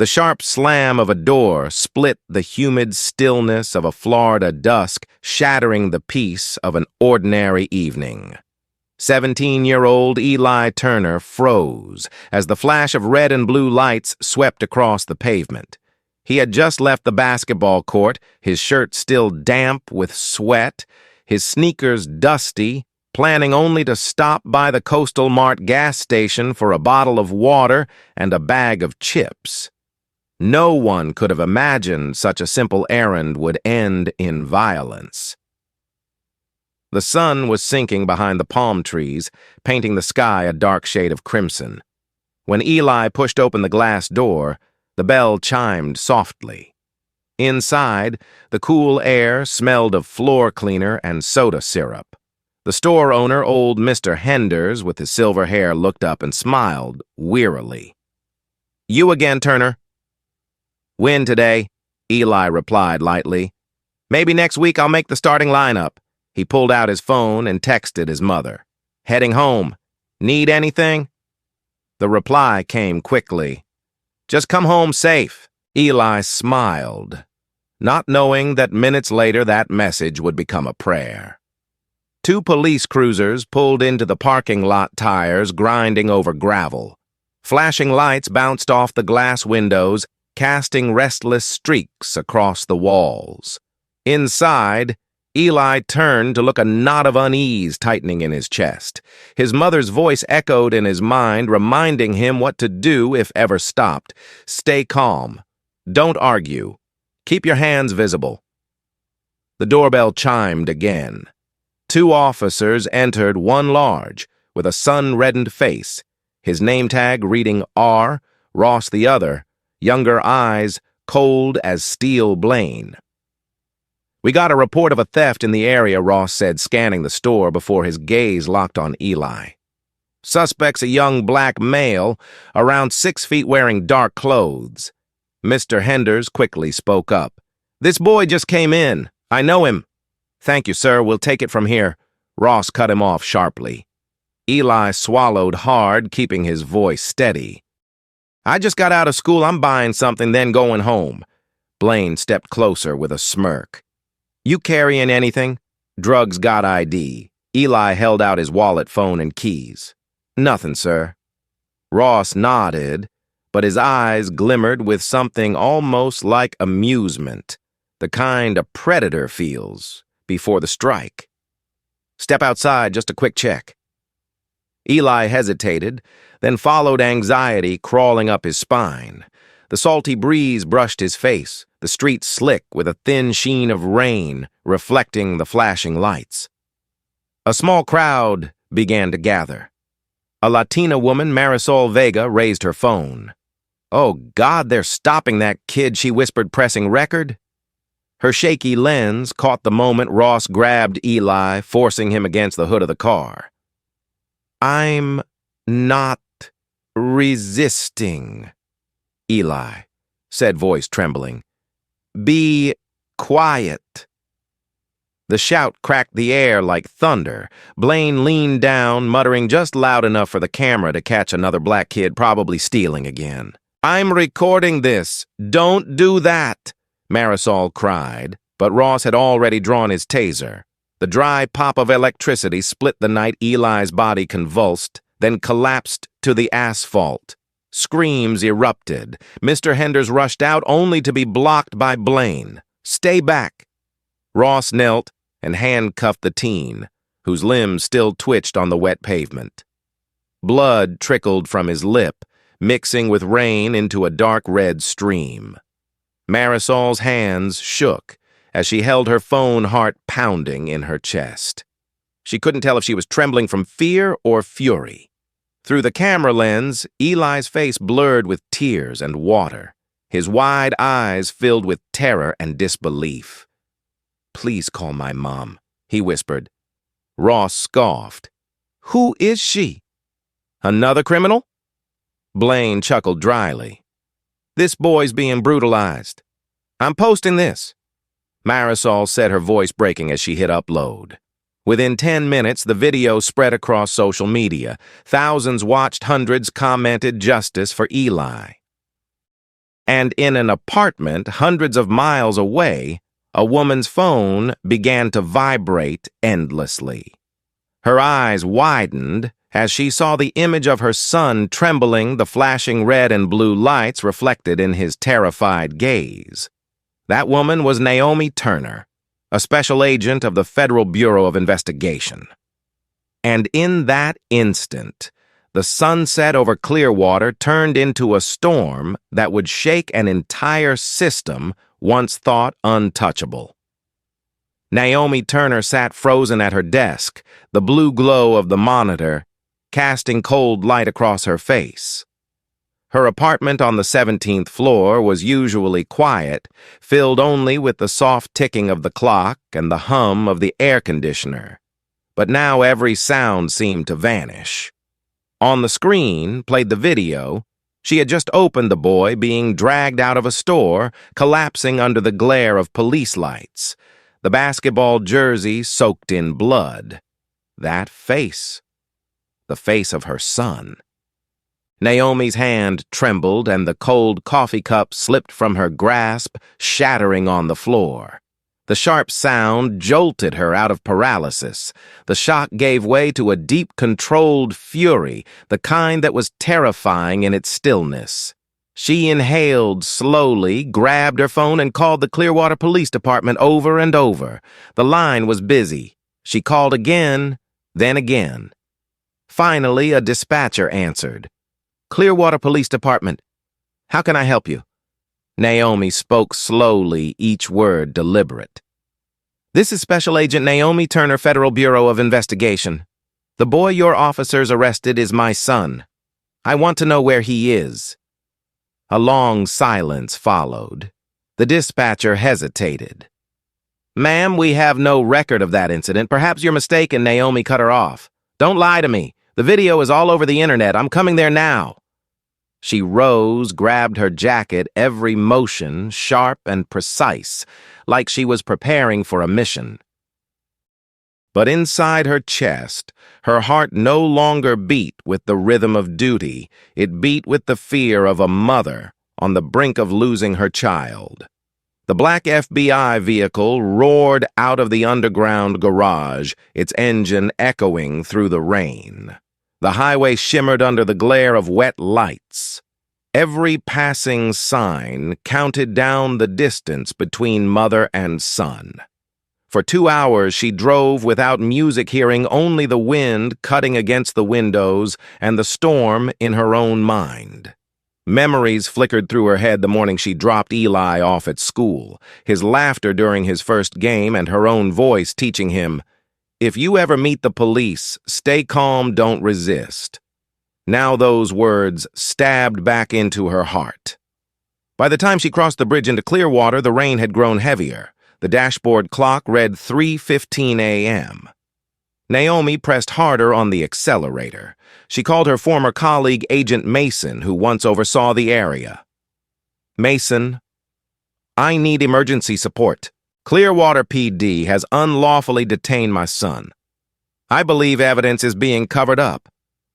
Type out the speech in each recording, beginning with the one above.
The sharp slam of a door split the humid stillness of a Florida dusk, shattering the peace of an ordinary evening. 17-year-old Eli Turner froze as the flash of red and blue lights swept across the pavement. He had just left the basketball court, his shirt still damp with sweat, his sneakers dusty, planning only to stop by the Coastal Mart gas station for a bottle of water and a bag of chips. No one could have imagined such a simple errand would end in violence. The sun was sinking behind the palm trees, painting the sky a dark shade of crimson. When Eli pushed open the glass door, the bell chimed softly. Inside, the cool air smelled of floor cleaner and soda syrup. The store owner, old Mr. Henders, with his silver hair, looked up and smiled wearily. "You again, Turner." "Win today," Eli replied lightly. "Maybe next week I'll make the starting lineup." He pulled out his phone and texted his mother. "Heading home. Need anything?" The reply came quickly. "Just come home safe." Eli smiled, not knowing that minutes later that message would become a prayer. Two police cruisers pulled into the parking lot, tires grinding over gravel. Flashing lights bounced off the glass windows, casting restless streaks across the walls. Inside, Eli turned to look, a knot of unease tightening in his chest. His mother's voice echoed in his mind, reminding him what to do if ever stopped. "Stay calm. Don't argue. Keep your hands visible." The doorbell chimed again. Two officers entered, one large, with a sun-reddened face, his name tag reading R, Ross the other, younger eyes cold as steel Blaine. "We got a report of a theft in the area," Ross said, scanning the store before his gaze locked on Eli. "Suspect's a young black male, around 6 feet, wearing dark clothes." Mr. Henders quickly spoke up. "This boy just came in. I know him." "Thank you, sir. We'll take it from here." Ross cut him off sharply. Eli swallowed hard, keeping his voice steady. "I just got out of school. I'm buying something, then going home." Blaine stepped closer with a smirk. "You carrying anything?" "Drugs got ID." Eli held out his wallet, phone, and keys. "Nothing, sir." Ross nodded, but his eyes glimmered with something almost like amusement, the kind a predator feels before the strike. "Step outside, just a quick check." Eli hesitated, then followed anxiety crawling up his spine. The salty breeze brushed his face, the street slick with a thin sheen of rain reflecting the flashing lights. A small crowd began to gather. A Latina woman, Marisol Vega, raised her phone. "Oh, God, they're stopping that kid," she whispered, pressing record. Her shaky lens caught the moment Ross grabbed Eli, forcing him against the hood of the car. "I'm not resisting," Eli said, voice trembling. "Be quiet." The shout cracked the air like thunder. Blaine leaned down, muttering just loud enough for the camera to catch another black kid probably stealing again. "I'm recording this. Don't do that," Marisol cried, but Ross had already drawn his taser. The dry pop of electricity split the night. Eli's body convulsed, then collapsed to the asphalt. Screams erupted. Mr. Henders rushed out, only to be blocked by Blaine. "Stay back." Ross knelt and handcuffed the teen, whose limbs still twitched on the wet pavement. Blood trickled from his lip, mixing with rain into a dark red stream. Marisol's hands shook as she held her phone, heart pounding in her chest. She couldn't tell if she was trembling from fear or fury. Through the camera lens, Eli's face blurred with tears and water, his wide eyes filled with terror and disbelief. "Please call my mom," he whispered. Ross scoffed. "Who is she? Another criminal?" Blaine chuckled dryly. "This boy's being brutalized. I'm posting this." Marisol said, her voice breaking as she hit upload. Within 10 minutes, the video spread across social media. Thousands watched, hundreds commented justice for Eli. And in an apartment hundreds of miles away, a woman's phone began to vibrate endlessly. Her eyes widened as she saw the image of her son trembling, the flashing red and blue lights reflected in his terrified gaze. That woman was Naomi Turner, a special agent of the Federal Bureau of Investigation. And in that instant, the sunset over Clearwater turned into a storm that would shake an entire system once thought untouchable. Naomi Turner sat frozen at her desk, the blue glow of the monitor casting cold light across her face. Her apartment on the 17th floor was usually quiet, filled only with the soft ticking of the clock and the hum of the air conditioner. But now every sound seemed to vanish. On the screen played the video. She had just opened the boy being dragged out of a store, collapsing under the glare of police lights. The basketball jersey soaked in blood. That face. The face of her son. Naomi's hand trembled and the cold coffee cup slipped from her grasp, shattering on the floor. The sharp sound jolted her out of paralysis. The shock gave way to a deep, controlled fury, the kind that was terrifying in its stillness. She inhaled slowly, grabbed her phone, and called the Clearwater Police Department over and over. The line was busy. She called again, then again. Finally, a dispatcher answered. "Clearwater Police Department. How can I help you?" Naomi spoke slowly, each word deliberate. "This is Special Agent Naomi Turner, Federal Bureau of Investigation. The boy your officers arrested is my son. I want to know where he is." A long silence followed. The dispatcher hesitated. "Ma'am, we have no record of that incident. Perhaps you're mistaken." Naomi cut her off. "Don't lie to me. The video is all over the internet. I'm coming there now." She rose, grabbed her jacket, every motion sharp and precise, like she was preparing for a mission. But inside her chest, her heart no longer beat with the rhythm of duty. It beat with the fear of a mother on the brink of losing her child. The black FBI vehicle roared out of the underground garage, its engine echoing through the rain. The highway shimmered under the glare of wet lights. Every passing sign counted down the distance between mother and son. For 2 hours she drove without music, hearing only the wind cutting against the windows and the storm in her own mind. Memories flickered through her head the morning she dropped Eli off at school, his laughter during his first game and her own voice teaching him, "If you ever meet the police, stay calm, don't resist." Now those words stabbed back into her heart. By the time she crossed the bridge into Clearwater, the rain had grown heavier. The dashboard clock read 3:15 a.m. Naomi pressed harder on the accelerator. She called her former colleague, Agent Mason, who once oversaw the area. "Mason, I need emergency support. Clearwater PD has unlawfully detained my son. I believe evidence is being covered up."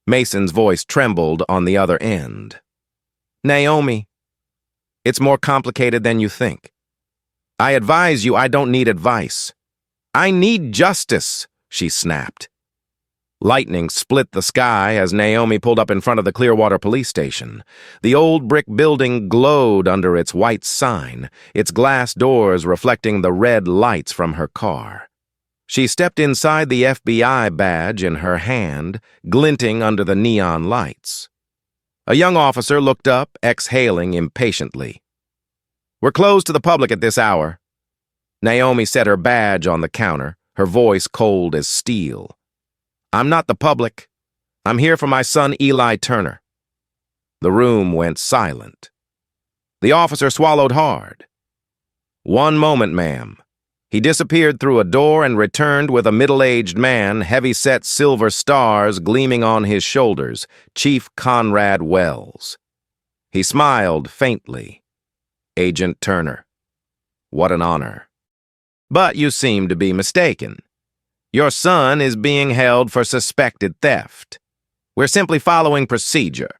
Mason's voice trembled on the other end. "Naomi, it's more complicated than you think. I advise you I don't need advice. I need justice," she snapped. Lightning split the sky as Naomi pulled up in front of the Clearwater police station. The old brick building glowed under its white sign, its glass doors reflecting the red lights from her car. She stepped inside, the FBI badge in her hand, glinting under the neon lights. A young officer looked up, exhaling impatiently. "We're closed to the public at this hour." Naomi set her badge on the counter, her voice cold as steel. "I'm not the public. I'm here for my son, Eli Turner." The room went silent. The officer swallowed hard. "One moment, ma'am." He disappeared through a door and returned with a middle-aged man, heavy-set silver stars gleaming on his shoulders, Chief Conrad Wells. He smiled faintly. "Agent Turner, what an honor. But you seem to be mistaken. Your son is being held for suspected theft. We're simply following procedure."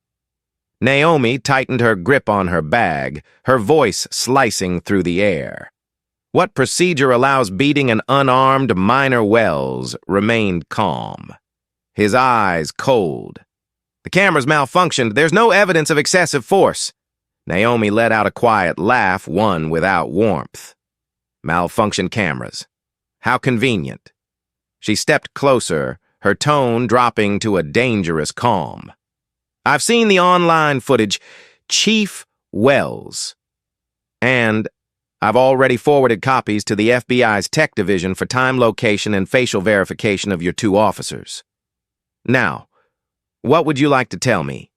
Naomi tightened her grip on her bag, her voice slicing through the air. What procedure allows beating an unarmed minor Wells remained calm, his eyes cold. The camera's malfunctioned. There's no evidence of excessive force. Naomi let out a quiet laugh, one without warmth. Malfunctioned cameras. How convenient. She stepped closer, her tone dropping to a dangerous calm. I've seen the online footage. Chief Wells. And I've already forwarded copies to the FBI's tech division for time, location, and facial verification of your two officers. Now, what would you like to tell me?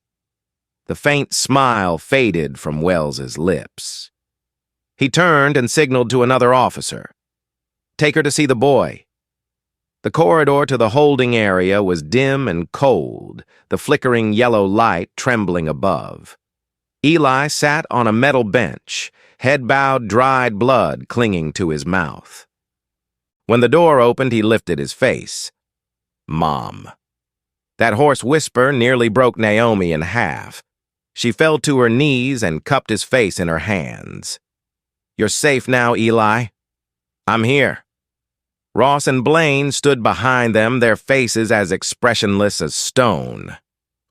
The faint smile faded from Wells's lips. He turned and signaled to another officer. Take her to see the boy. The corridor to the holding area was dim and cold, the flickering yellow light trembling above. Eli sat on a metal bench, head bowed, dried blood clinging to his mouth. When the door opened, he lifted his face. Mom. That hoarse whisper nearly broke Naomi in half. She fell to her knees and cupped his face in her hands. You're safe now, Eli. I'm here. Ross and Blaine stood behind them, their faces as expressionless as stone.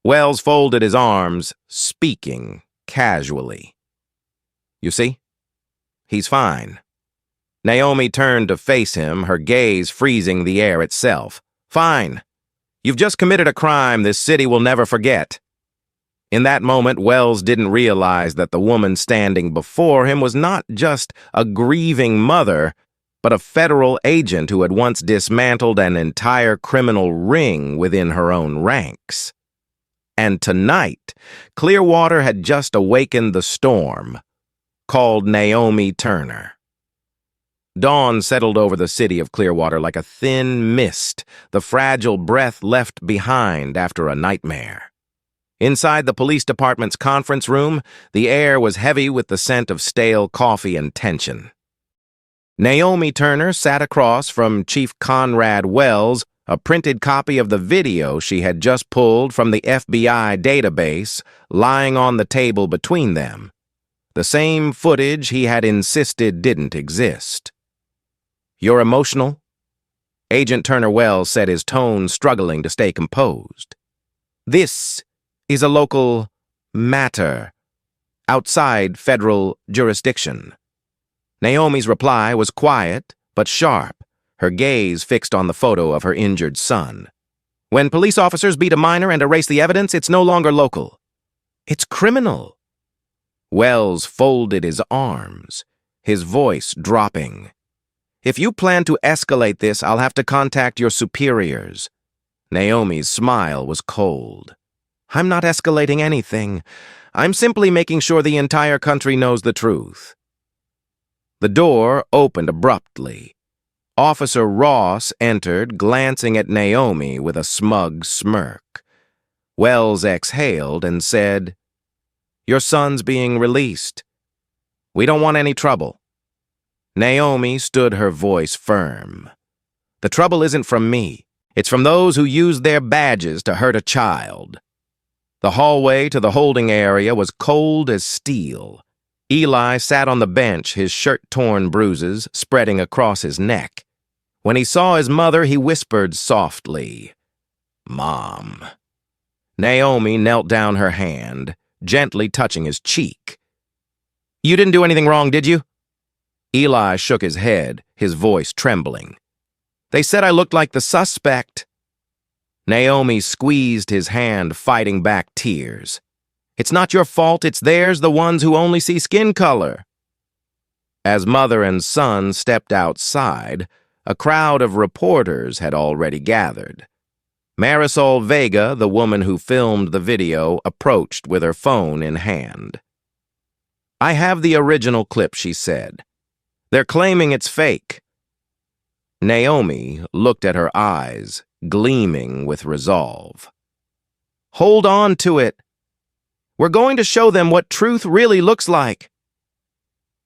Wells folded his arms, speaking casually. You see? He's fine. Naomi turned to face him, her gaze freezing the air itself. Fine. You've just committed a crime this city will never forget. In that moment, Wells didn't realize that the woman standing before him was not just a grieving mother, but a federal agent who had once dismantled an entire criminal ring within her own ranks. And tonight, Clearwater had just awakened the storm, called Naomi Turner. Dawn settled over the city of Clearwater like a thin mist, the fragile breath left behind after a nightmare. Inside the police department's conference room, the air was heavy with the scent of stale coffee and tension. Naomi Turner sat across from Chief Conrad Wells, a printed copy of the video she had just pulled from the FBI database lying on the table between them. The same footage he had insisted didn't exist. You're emotional? Agent Turner Wells said, his tone struggling to stay composed. This is a local matter, outside federal jurisdiction. Naomi's reply was quiet but sharp, her gaze fixed on the photo of her injured son. When police officers beat a minor and erase the evidence, it's no longer local. It's criminal. Wells folded his arms, his voice dropping. If you plan to escalate this, I'll have to contact your superiors. Naomi's smile was cold. I'm not escalating anything. I'm simply making sure the entire country knows the truth. The door opened abruptly. Officer Ross entered, glancing at Naomi with a smug smirk. Wells exhaled and said, Your son's being released. We don't want any trouble. Naomi stood, her voice firm. The trouble isn't from me. It's from those who used their badges to hurt a child. The hallway to the holding area was cold as steel. Eli sat on the bench, his shirt-torn bruises spreading across his neck. When he saw his mother, he whispered softly, Mom. Naomi knelt down her hand, gently touching his cheek. You didn't do anything wrong, did you? Eli shook his head, his voice trembling. They said I looked like the suspect. Naomi squeezed his hand, fighting back tears. It's not your fault, it's theirs, the ones who only see skin color. As mother and son stepped outside, a crowd of reporters had already gathered. Marisol Vega, the woman who filmed the video, approached with her phone in hand. I have the original clip, she said. They're claiming it's fake. Naomi looked at her eyes, gleaming with resolve. Hold on to it. We're going to show them what truth really looks like.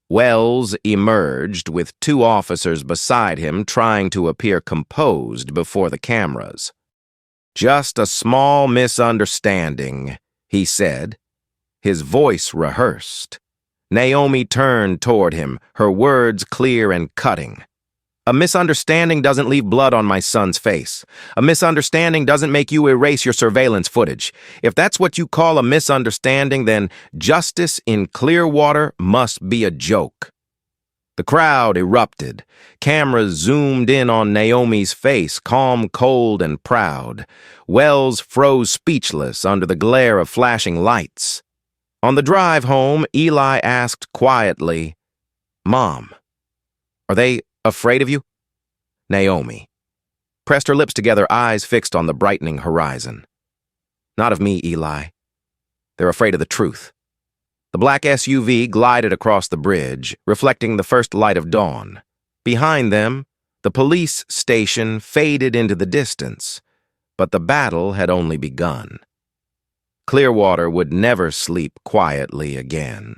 Wells emerged with two officers beside him, trying to appear composed before the cameras. Just a small misunderstanding, he said. his voice rehearsed. Naomi turned toward him, her words clear and cutting. A misunderstanding doesn't leave blood on my son's face. A misunderstanding doesn't make you erase your surveillance footage. If that's what you call a misunderstanding, then justice in Clearwater must be a joke. The crowd erupted. Cameras zoomed in on Naomi's face, calm, cold, and proud. Wells froze speechless under the glare of flashing lights. On the drive home, Eli asked quietly, "Mom, are they afraid of you?" Naomi pressed her lips together, eyes fixed on the brightening horizon. "Not of me, Eli. They're afraid of the truth." The black SUV glided across the bridge, reflecting the first light of dawn. Behind them, the police station faded into the distance, but the battle had only begun. Clearwater would never sleep quietly again.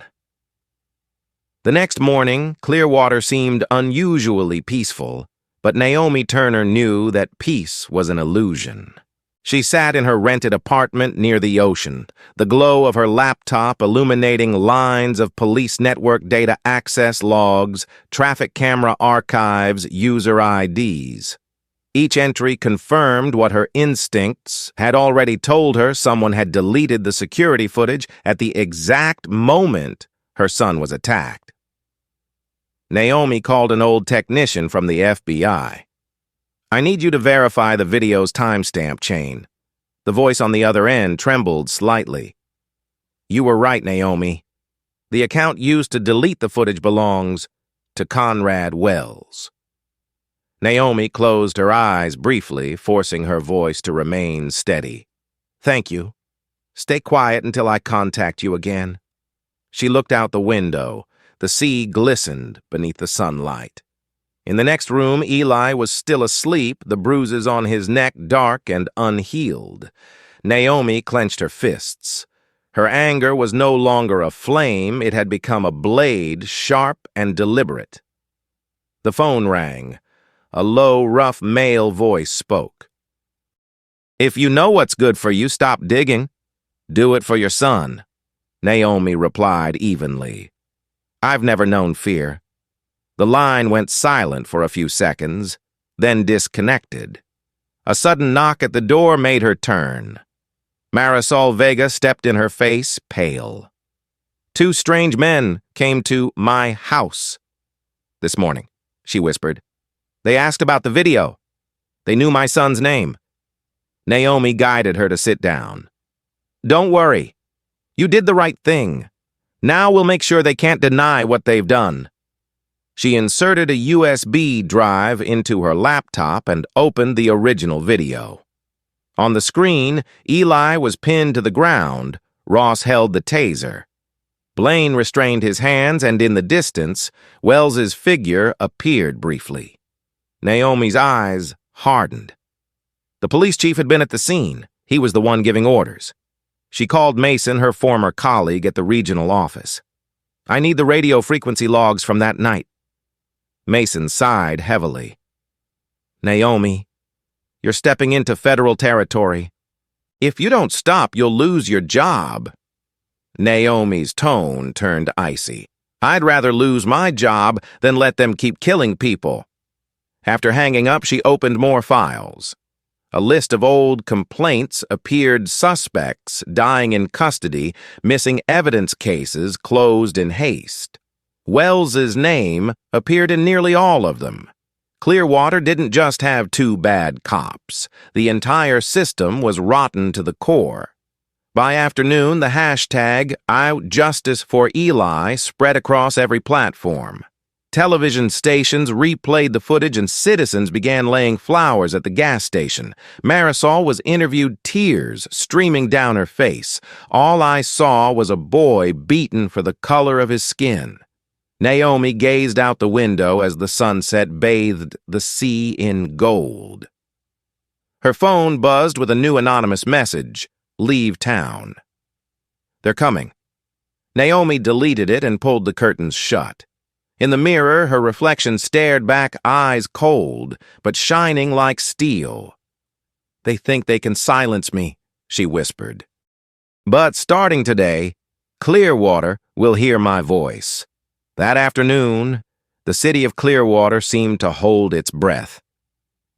The next morning, Clearwater seemed unusually peaceful, but Naomi Turner knew that peace was an illusion. She sat in her rented apartment near the ocean, the glow of her laptop illuminating lines of police network data access logs, traffic camera archives, user IDs. Each entry confirmed what her instincts had already told her: someone had deleted the security footage at the exact moment her son was attacked. Naomi called an old technician from the FBI. "I need you to verify the video's timestamp chain." The voice on the other end trembled slightly. "You were right, Naomi. The account used to delete the footage belongs to Conrad Wells." Naomi closed her eyes briefly, forcing her voice to remain steady. "Thank you. Stay quiet until I contact you again." She looked out the window. The sea glistened beneath the sunlight. In the next room, Eli was still asleep, the bruises on his neck dark and unhealed. Naomi clenched her fists. Her anger was no longer a flame, it had become a blade, sharp and deliberate. The phone rang. A low, rough male voice spoke. "If you know what's good for you, stop digging. Do it for your son," Naomi replied evenly. "I've never known fear." The line went silent for a few seconds, then disconnected. A sudden knock at the door made her turn. Marisol Vega stepped in her face, pale. "Two strange men came to my house this morning," she whispered. "They asked about the video. They knew my son's name." Naomi guided her to sit down. "Don't worry. You did the right thing. Now we'll make sure they can't deny what they've done." She inserted a USB drive into her laptop and opened the original video. On the screen, Eli was pinned to the ground. Ross held the taser. Blaine restrained his hands, and in the distance, Wells's figure appeared briefly. Naomi's eyes hardened. The police chief had been at the scene. He was the one giving orders. She called Mason, her former colleague at the regional office. "I need the radio frequency logs from that night." Mason sighed heavily. "Naomi, you're stepping into federal territory. If you don't stop, you'll lose your job." Naomi's tone turned icy. "I'd rather lose my job than let them keep killing people." After hanging up, she opened more files. A list of old complaints appeared: suspects dying in custody, missing evidence cases closed in haste. Wells's name appeared in nearly all of them. Clearwater didn't just have two bad cops. The entire system was rotten to the core. By afternoon, the hashtag #OutJusticeForEli spread across every platform. Television stations replayed the footage and citizens began laying flowers at the gas station. Marisol was interviewed, tears streaming down her face. "All I saw was a boy beaten for the color of his skin." Naomi gazed out the window as the sunset bathed the sea in gold. Her phone buzzed with a new anonymous message: "Leave town." "They're coming." Naomi deleted it and pulled the curtains shut. In the mirror, her reflection stared back, eyes cold, but shining like steel. "They think they can silence me," she whispered. "But starting today, Clearwater will hear my voice. That afternoon, the city of Clearwater seemed to hold its breath.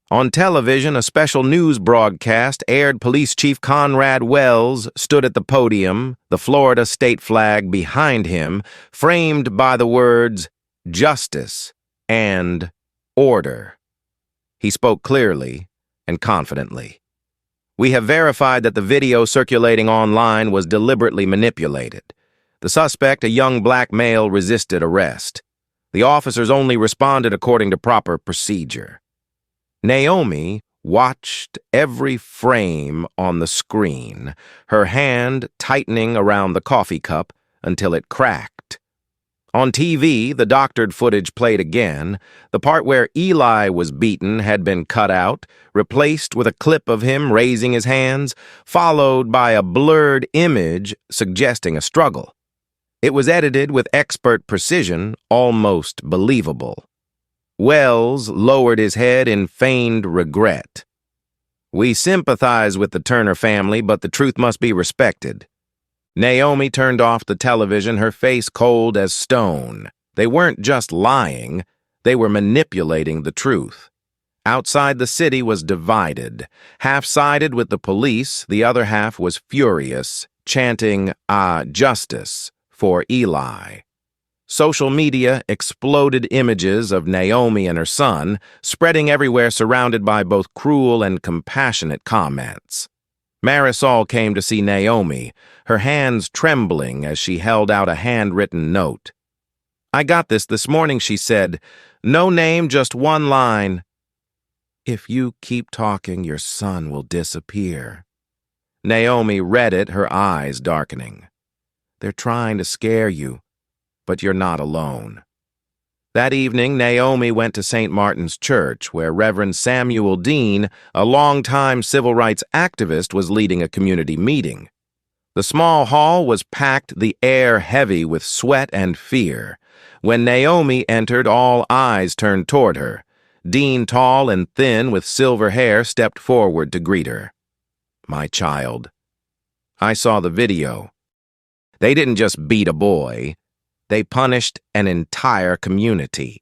On television, a special news broadcast aired. Police Chief Conrad Wells stood at the podium, the Florida state flag behind him, framed by the words justice and order. He spoke clearly and confidently. We have verified that the video circulating online was deliberately manipulated. The suspect, a young black male, resisted arrest. The officers only responded according to proper procedure. Naomi watched every frame on the screen, her hand tightening around the coffee cup until it cracked. On TV, the doctored footage played again. The part where Eli was beaten had been cut out, replaced with a clip of him raising his hands, followed by a blurred image suggesting a struggle. It was edited with expert precision, almost believable. Wells lowered his head in feigned regret. We sympathize with the Turner family, but the truth must be respected. Naomi turned off the television, her face cold as stone. They weren't just lying, they were manipulating the truth. Outside the city was divided. Half sided with the police, the other half was furious, chanting, justice for Eli. Social media exploded images of Naomi and her son, spreading everywhere, surrounded by both cruel and compassionate comments. Marisol came to see Naomi, her hands trembling as she held out a handwritten note. "I got this morning," she said. "No name, just one line. If you keep talking, your son will disappear." Naomi read it, her eyes darkening. "They're trying to scare you, but you're not alone." That evening, Naomi went to St. Martin's Church, where Reverend Samuel Dean, a longtime civil rights activist, was leading a community meeting. The small hall was packed, the air heavy with sweat and fear. When Naomi entered, all eyes turned toward her. Dean, tall and thin with silver hair, stepped forward to greet her. "My child, I saw the video. They didn't just beat a boy. They punished an entire community."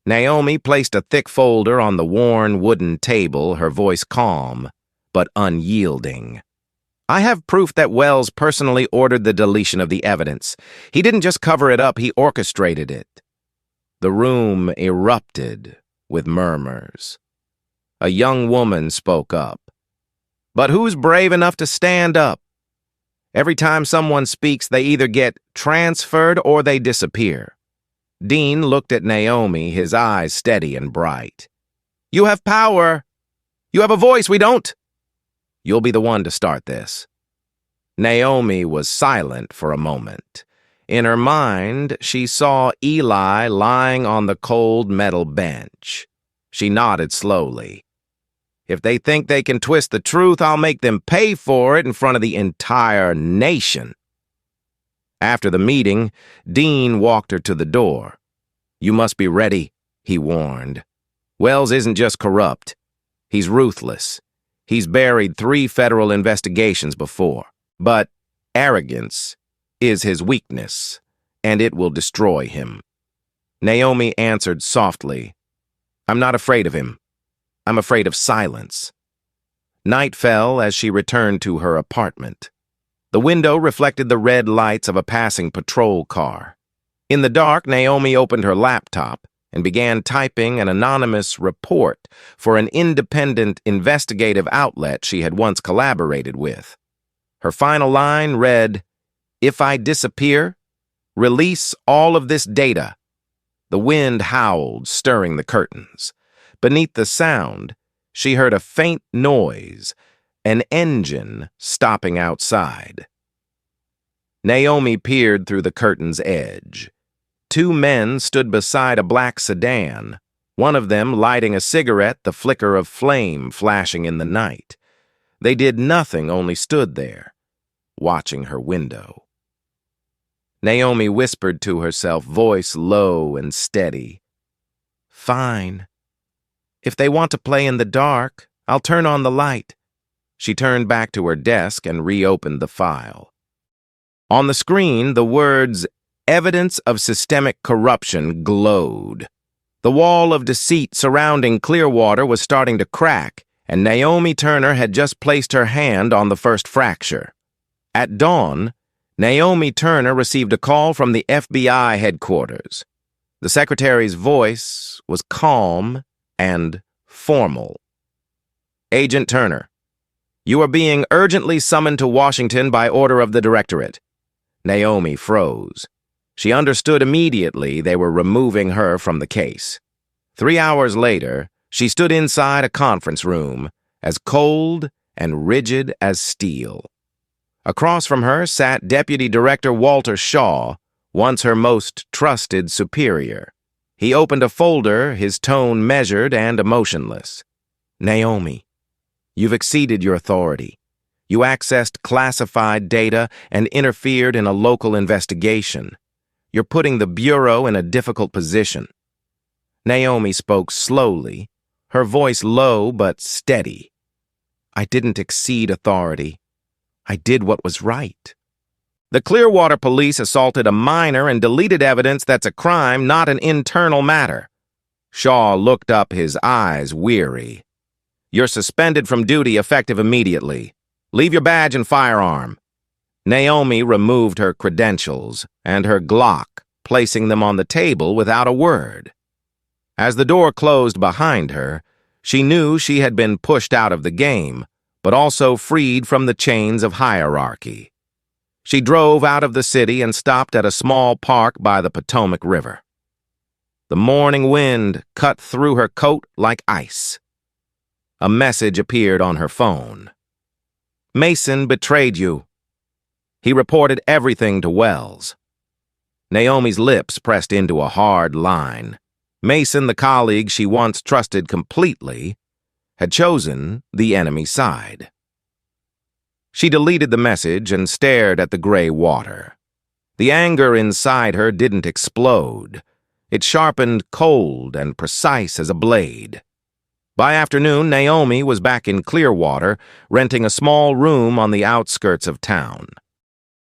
Naomi placed a thick folder on the worn wooden table, her voice calm, but unyielding. "I have proof that Wells personally ordered the deletion of the evidence. He didn't just cover it up, he orchestrated it." The room erupted with murmurs. A young woman spoke up. "But who's brave enough to stand up? Every time someone speaks, they either get transferred or they disappear." Dean looked at Naomi, his eyes steady and bright. "You have power. You have a voice, we don't. You'll be the one to start this." Naomi was silent for a moment. In her mind, she saw Eli lying on the cold metal bench. She nodded slowly. "If they think they can twist the truth, I'll make them pay for it in front of the entire nation." After the meeting, Dean walked her to the door. "You must be ready," he warned. "Wells isn't just corrupt. He's ruthless. He's buried 3 federal investigations before. But arrogance is his weakness, and it will destroy him." Naomi answered softly, "I'm not afraid of him. I'm afraid of silence." Night fell as she returned to her apartment. The window reflected the red lights of a passing patrol car. In the dark, Naomi opened her laptop and began typing an anonymous report for an independent investigative outlet she had once collaborated with. Her final line read, "If I disappear, release all of this data." The wind howled, stirring the curtains. Beneath the sound, she heard a faint noise, an engine stopping outside. Naomi peered through the curtain's edge. 2 men stood beside a black sedan, one of them lighting a cigarette, the flicker of flame flashing in the night. They did nothing, only stood there, watching her window. Naomi whispered to herself, voice low and steady, "Fine. If they want to play in the dark, I'll turn on the light." She turned back to her desk and reopened the file. On the screen, the words, "Evidence of systemic corruption," glowed. The wall of deceit surrounding Clearwater was starting to crack, and Naomi Turner had just placed her hand on the first fracture. At dawn, Naomi Turner received a call from the FBI headquarters. The secretary's voice was calm and formal. "Agent Turner, you are being urgently summoned to Washington by order of the Directorate." Naomi froze. She understood immediately they were removing her from the case. 3 hours later, she stood inside a conference room, as cold and rigid as steel. Across from her sat Deputy Director Walter Shaw, once her most trusted superior. He opened a folder, his tone measured and emotionless. "Naomi, you've exceeded your authority. You accessed classified data and interfered in a local investigation. You're putting the Bureau in a difficult position." Naomi spoke slowly, her voice low but steady. "I didn't exceed authority. I did what was right. The Clearwater police assaulted a minor and deleted evidence that's a crime, not an internal matter." Shaw looked up, his eyes weary. "You're suspended from duty effective immediately. Leave your badge and firearm." Naomi removed her credentials and her Glock, placing them on the table without a word. As the door closed behind her, she knew she had been pushed out of the game, but also freed from the chains of hierarchy. She drove out of the city and stopped at a small park by the Potomac River. The morning wind cut through her coat like ice. A message appeared on her phone. "Mason betrayed you. He reported everything to Wells." Naomi's lips pressed into a hard line. Mason, the colleague she once trusted completely, had chosen the enemy side. She deleted the message and stared at the gray water. The anger inside her didn't explode. It sharpened cold and precise as a blade. By afternoon, Naomi was back in Clearwater, renting a small room on the outskirts of town.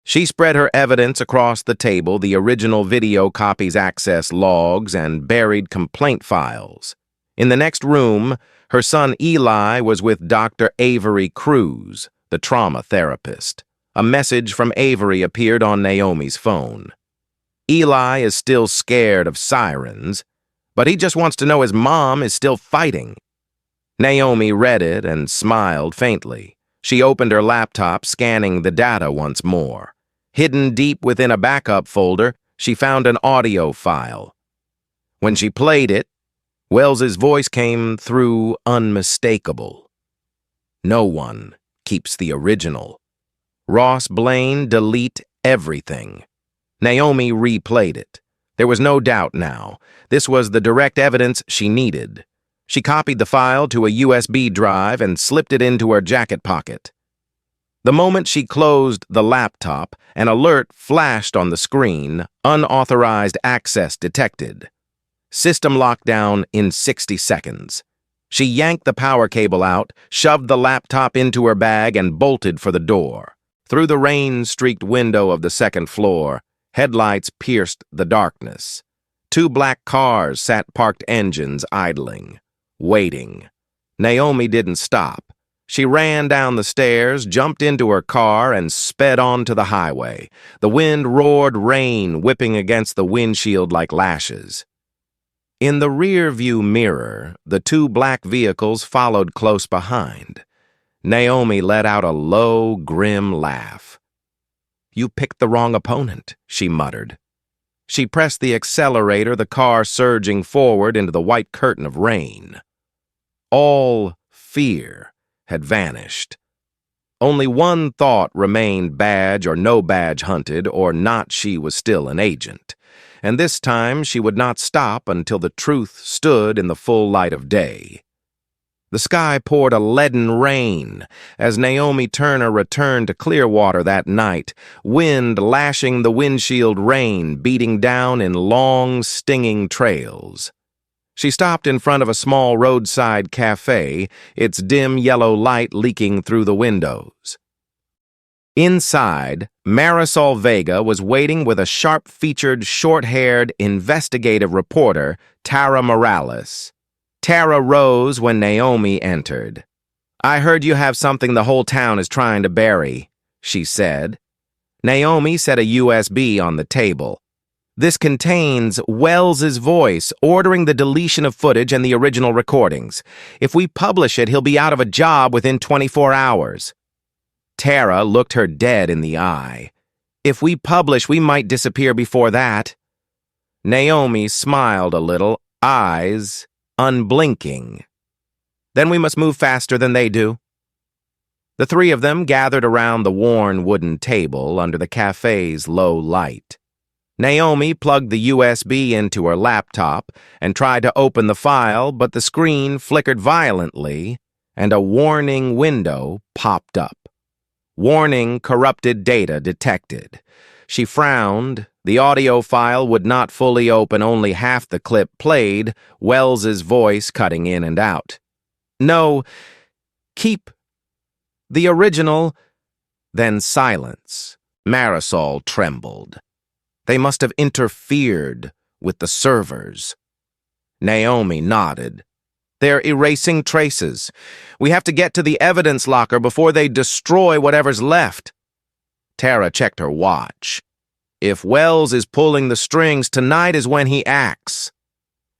She spread her evidence across the table, the original video copies, access logs, and buried complaint files. In the next room, her son Eli was with Dr. Avery Cruz, the trauma therapist. A message from Avery appeared on Naomi's phone. "Eli is still scared of sirens, but he just wants to know his mom is still fighting." Naomi read it and smiled faintly. She opened her laptop, scanning the data once more. Hidden deep within a backup folder, she found an audio file. When she played it, Wells's voice came through unmistakable. "No one keeps the original. Ross Blaine, delete everything." Naomi replayed it. There was no doubt now. This was the direct evidence she needed. She copied the file to a USB drive and slipped it into her jacket pocket. The moment she closed the laptop, an alert flashed on the screen, "Unauthorized access detected. System lockdown in 60 seconds. She yanked the power cable out, shoved the laptop into her bag, and bolted for the door. Through the rain-streaked window of the second floor, headlights pierced the darkness. 2 black cars sat parked engines idling, waiting. Naomi didn't stop. She ran down the stairs, jumped into her car, and sped onto the highway. The wind roared rain, whipping against the windshield like lashes. In the rear-view mirror, the 2 black vehicles followed close behind. Naomi let out a low, grim laugh. "You picked the wrong opponent," she muttered. She pressed the accelerator, the car surging forward into the white curtain of rain. All fear had vanished. Only one thought remained: badge or no badge hunted, or not, she was still an agent. And this time she would not stop until the truth stood in the full light of day. The sky poured a leaden rain as Naomi Turner returned to Clearwater that night, wind lashing the windshield, rain beating down in long, stinging trails. She stopped in front of a small roadside cafe, its dim yellow light leaking through the windows. Inside, Marisol Vega was waiting with a sharp-featured, short-haired investigative reporter, Tara Morales. Tara rose when Naomi entered. "I heard you have something the whole town is trying to bury," she said. Naomi set a USB on the table. "This contains Wells's voice ordering the deletion of footage and the original recordings. If we publish it, he'll be out of a job within 24 hours. Tara looked her dead in the eye. "If we publish, we might disappear before that." Naomi smiled a little, eyes unblinking. "Then we must move faster than they do." The three of them gathered around the worn wooden table under the cafe's low light. Naomi plugged the USB into her laptop and tried to open the file, but the screen flickered violently and a warning window popped up. "Warning, corrupted data detected." She frowned. The audio file would not fully open, only half the clip played, Wells's voice cutting in and out. "No, keep the original." Then silence. Marisol trembled. "They must have interfered with the servers." Naomi nodded. "They're erasing traces. We have to get to the evidence locker before they destroy whatever's left." Tara checked her watch. "If Wells is pulling the strings, tonight is when he acts."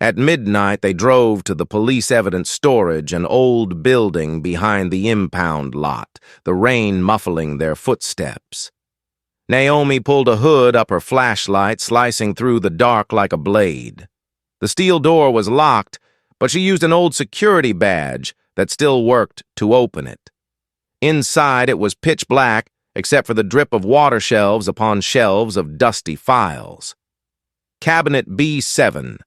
At midnight, they drove to the police evidence storage, an old building behind the impound lot, the rain muffling their footsteps. Naomi pulled a hood up her flashlight, slicing through the dark like a blade. The steel door was locked, but she used an old security badge that still worked to open it. Inside, it was pitch black, except for the drip of water shelves upon shelves of dusty files. Cabinet B7.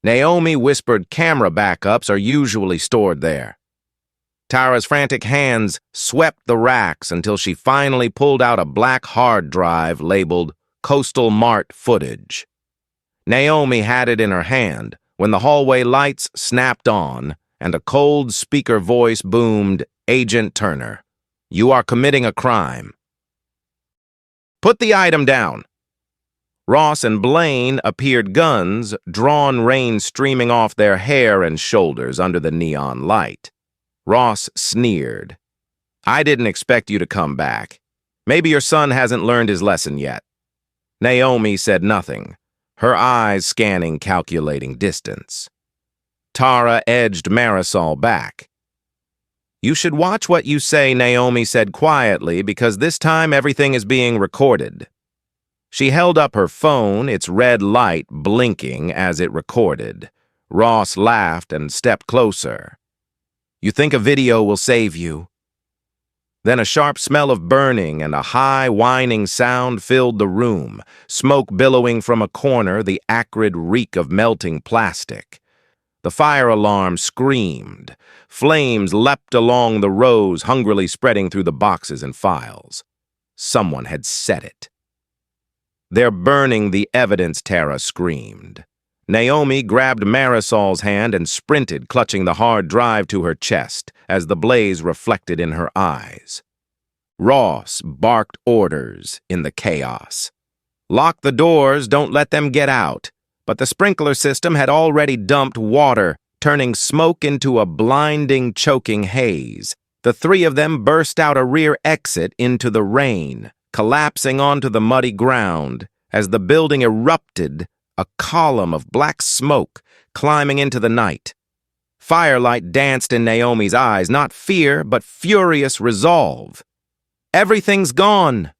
Naomi whispered camera backups are usually stored there. Tara's frantic hands swept the racks until she finally pulled out a black hard drive labeled Coastal Mart Footage. Naomi had it in her hand when the hallway lights snapped on and a cold speaker voice boomed, "Agent Turner, you are committing a crime. Put the item down." Ross and Blaine appeared, guns, drawn rein streaming off their hair and shoulders under the neon light. Ross sneered. "I didn't expect you to come back. Maybe your son hasn't learned his lesson yet." Naomi said nothing, her eyes scanning, calculating distance. Tara edged Marisol back. "You should watch what you say," Naomi said quietly, "because this time everything is being recorded." She held up her phone, its red light blinking as it recorded. Ross laughed and stepped closer. "You think a video will save you?" Then a sharp smell of burning and a high, whining sound filled the room, smoke billowing from a corner, the acrid reek of melting plastic. The fire alarm screamed. Flames leapt along the rows, hungrily spreading through the boxes and files. Someone had set it. "They're burning the evidence," Tara screamed. Naomi grabbed Marisol's hand and sprinted, clutching the hard drive to her chest as the blaze reflected in her eyes. Ross barked orders in the chaos. "Lock the doors, don't let them get out." But the sprinkler system had already dumped water, turning smoke into a blinding, choking haze. The three of them burst out a rear exit into the rain, collapsing onto the muddy ground. As the building erupted, a column of black smoke climbing into the night. Firelight danced in Naomi's eyes, not fear, but furious resolve. "Everything's gone,"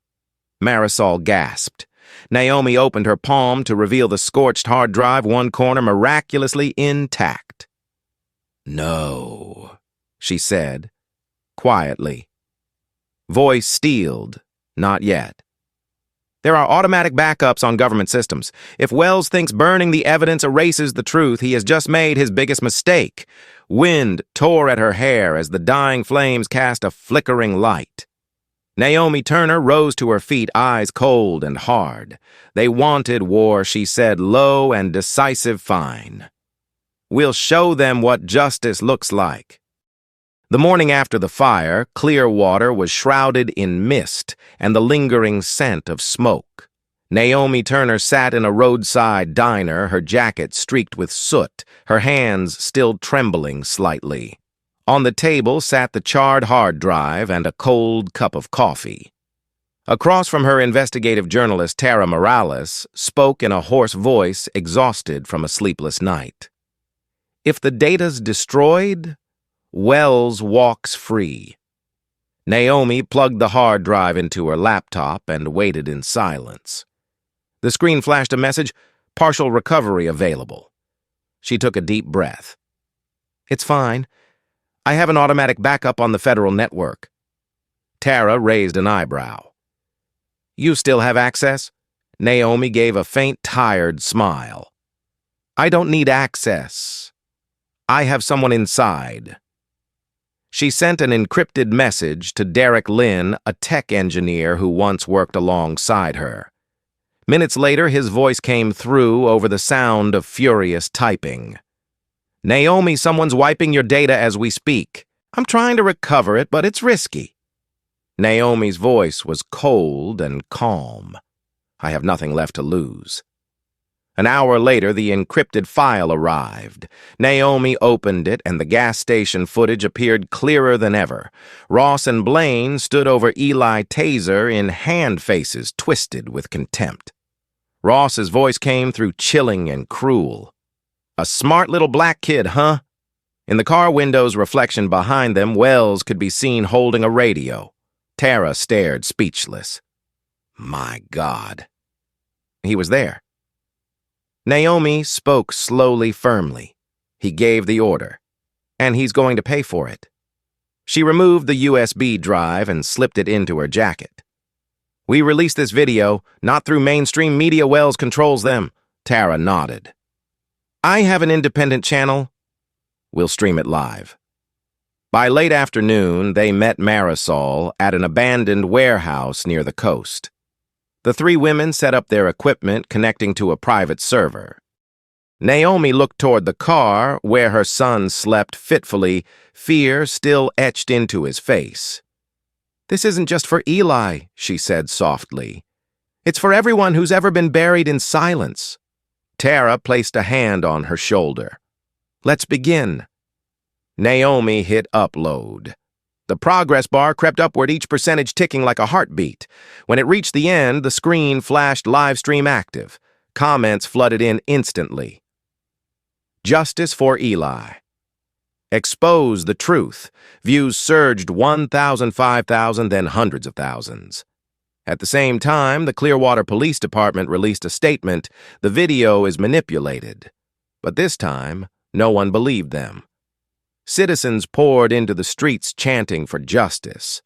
Marisol gasped. Naomi opened her palm to reveal the scorched hard drive, one corner miraculously intact. "No," she said, quietly. Voice steeled, "Not yet. There are automatic backups on government systems. If Wells thinks burning the evidence erases the truth, he has just made his biggest mistake." Wind tore at her hair as the dying flames cast a flickering light. Naomi Turner rose to her feet, eyes cold and hard. "They wanted war," she said, low and decisive. "Fine. We'll show them what justice looks like." The morning after the fire, Clearwater was shrouded in mist and the lingering scent of smoke. Naomi Turner sat in a roadside diner, her jacket streaked with soot, her hands still trembling slightly. On the table sat the charred hard drive and a cold cup of coffee. Across from her, investigative journalist Tara Morales spoke in a hoarse voice, exhausted from a sleepless night. If the data's destroyed, Wells walks free. Naomi plugged the hard drive into her laptop and waited in silence. The screen flashed a message, "Partial recovery available." She took a deep breath. "It's fine. I have an automatic backup on the federal network." Tara raised an eyebrow. "You still have access?" Naomi gave a faint, tired smile. "I don't need access. I have someone inside." She sent an encrypted message to Derek Lynn, a tech engineer who once worked alongside her. Minutes later, his voice came through over the sound of furious typing. "Naomi, someone's wiping your data as we speak. I'm trying to recover it, but it's risky." Naomi's voice was cold and calm. "I have nothing left to lose." An hour later, the encrypted file arrived. Naomi opened it, and the gas station footage appeared clearer than ever. Ross and Blaine stood over Eli Taser in hand faces twisted with contempt. Ross's voice came through chilling and cruel. "A smart little black kid, huh?" In the car window's reflection behind them, Wells could be seen holding a radio. Tara stared, speechless. My God. He was there. Naomi spoke slowly, firmly. He gave the order, and he's going to pay for it. She removed the USB drive and slipped it into her jacket. "We released this video, not through mainstream media. Wells controls them." Tara nodded. "I have an independent channel. We'll stream it live." By late afternoon, they met Marisol at an abandoned warehouse near the coast. The three women set up their equipment, connecting to a private server. Naomi looked toward the car, where her son slept fitfully, fear still etched into his face. "This isn't just for Eli," she said softly. "It's for everyone who's ever been buried in silence." Tara placed a hand on her shoulder. "Let's begin." Naomi hit upload. The progress bar crept upward, each percentage ticking like a heartbeat. When it reached the end, the screen flashed live stream active. Comments flooded in instantly. "Justice for Eli." "Expose the truth." Views surged 1,000, 5,000, then hundreds of thousands. At the same time, the Clearwater Police Department released a statement, "The video is manipulated." But this time, no one believed them. Citizens poured into the streets chanting for justice.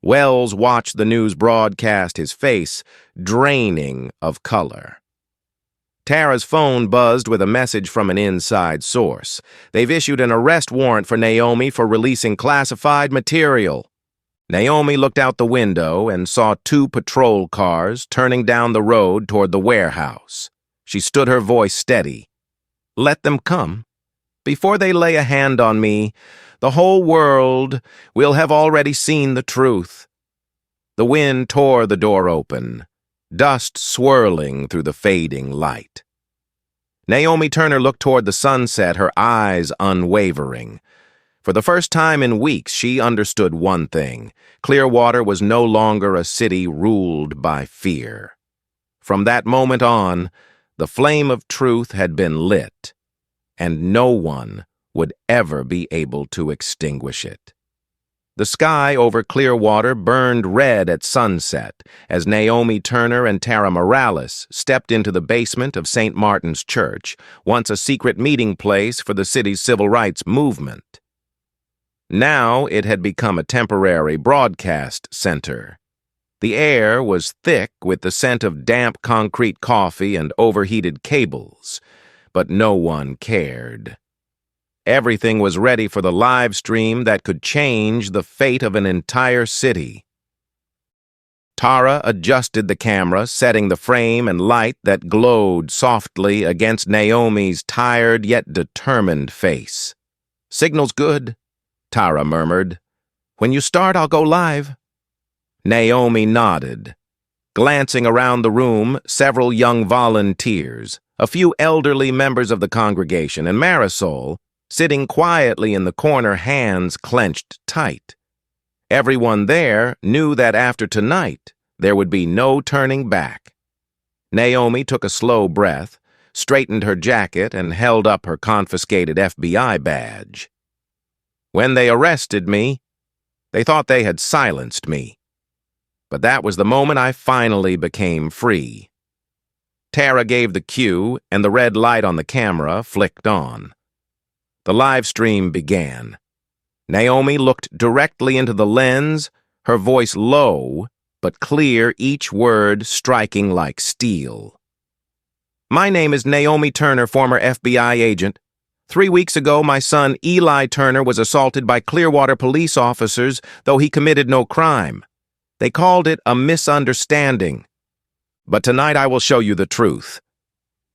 Wells watched the news broadcast, his face draining of color. Tara's phone buzzed with a message from an inside source. "They've issued an arrest warrant for Naomi for releasing classified material." Naomi looked out the window and saw two patrol cars turning down the road toward the warehouse. She stood her voice steady. "Let them come. Before they lay a hand on me, the whole world will have already seen the truth." The wind tore the door open, dust swirling through the fading light. Naomi Turner looked toward the sunset, her eyes unwavering. For the first time in weeks, she understood one thing. Clearwater was no longer a city ruled by fear. From that moment on, the flame of truth had been lit, and no one would ever be able to extinguish it. The sky over Clearwater burned red at sunset as Naomi Turner and Tara Morales stepped into the basement of St. Martin's Church, once a secret meeting place for the city's civil rights movement. Now it had become a temporary broadcast center. The air was thick with the scent of damp concrete coffee and overheated cables, but no one cared. Everything was ready for the live stream that could change the fate of an entire city. Tara adjusted the camera, setting the frame and light that glowed softly against Naomi's tired yet determined face. "Signal's good." Tara murmured. "When you start, I'll go live." Naomi nodded. Glancing around the room, several young volunteers, a few elderly members of the congregation, and Marisol, sitting quietly in the corner, hands clenched tight. Everyone there knew that after tonight, there would be no turning back. Naomi took a slow breath, straightened her jacket, and held up her confiscated FBI badge. "When they arrested me, they thought they had silenced me. But that was the moment I finally became free." Tara gave the cue, and the red light on the camera flicked on. The live stream began. Naomi looked directly into the lens, her voice low but clear, each word striking like steel. "My name is Naomi Turner, former FBI agent. 3 weeks ago, my son Eli Turner was assaulted by Clearwater police officers, though he committed no crime. They called it a misunderstanding. But tonight I will show you the truth."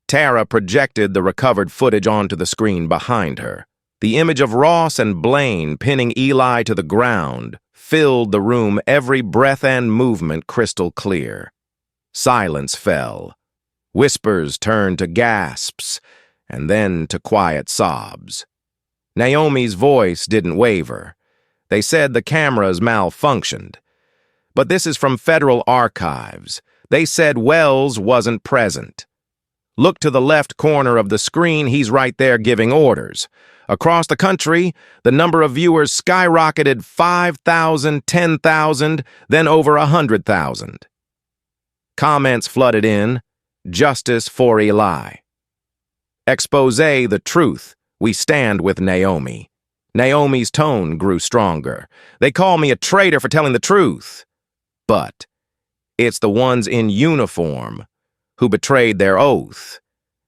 Tara projected the recovered footage onto the screen behind her. The image of Ross and Blaine pinning Eli to the ground filled the room, every breath and movement crystal clear. Silence fell. Whispers turned to gasps, and then to quiet sobs. Naomi's voice didn't waver. They said the cameras malfunctioned. But this is from federal archives. They said Wells wasn't present. Look to the left corner of the screen, he's right there giving orders. Across the country, the number of viewers skyrocketed 5,000, 10,000, then over 100,000. Comments flooded in. "Justice for Eli." "Expose the truth. We stand with Naomi." Naomi's tone grew stronger. "They call me a traitor for telling the truth. But it's the ones in uniform who betrayed their oath.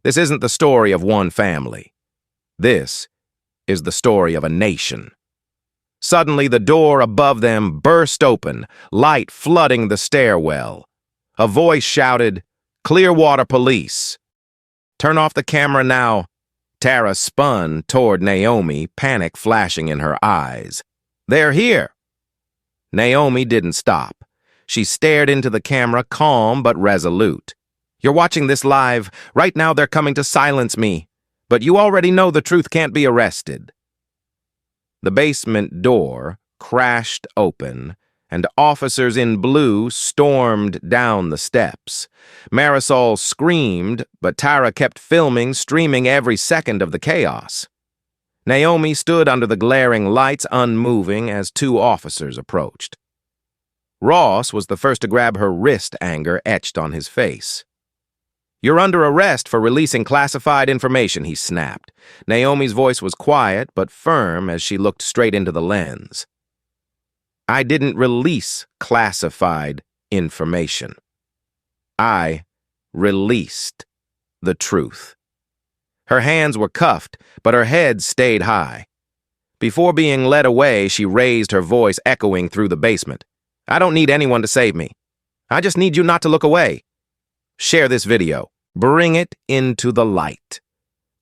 This isn't the story of one family. This is the story of a nation." Suddenly, the door above them burst open, light flooding the stairwell. A voice shouted, "Clearwater Police." "Turn off the camera now." Tara spun toward Naomi, panic flashing in her eyes. "They're here." Naomi didn't stop. She stared into the camera, calm but resolute. "You're watching this live. Right now they're coming to silence me. But you already know the truth can't be arrested." The basement door crashed open, and officers in blue stormed down the steps. Marisol screamed, but Tara kept filming, streaming every second of the chaos. Naomi stood under the glaring lights, unmoving, as 2 officers approached. Ross was the first to grab her wrist, anger etched on his face. "You're under arrest for releasing classified information," he snapped. Naomi's voice was quiet but firm as she looked straight into the lens. "I didn't release classified information. I released the truth." Her hands were cuffed, but her head stayed high. Before being led away, she raised her voice, echoing through the basement. "I don't need anyone to save me. I just need you not to look away. Share this video. Bring it into the light."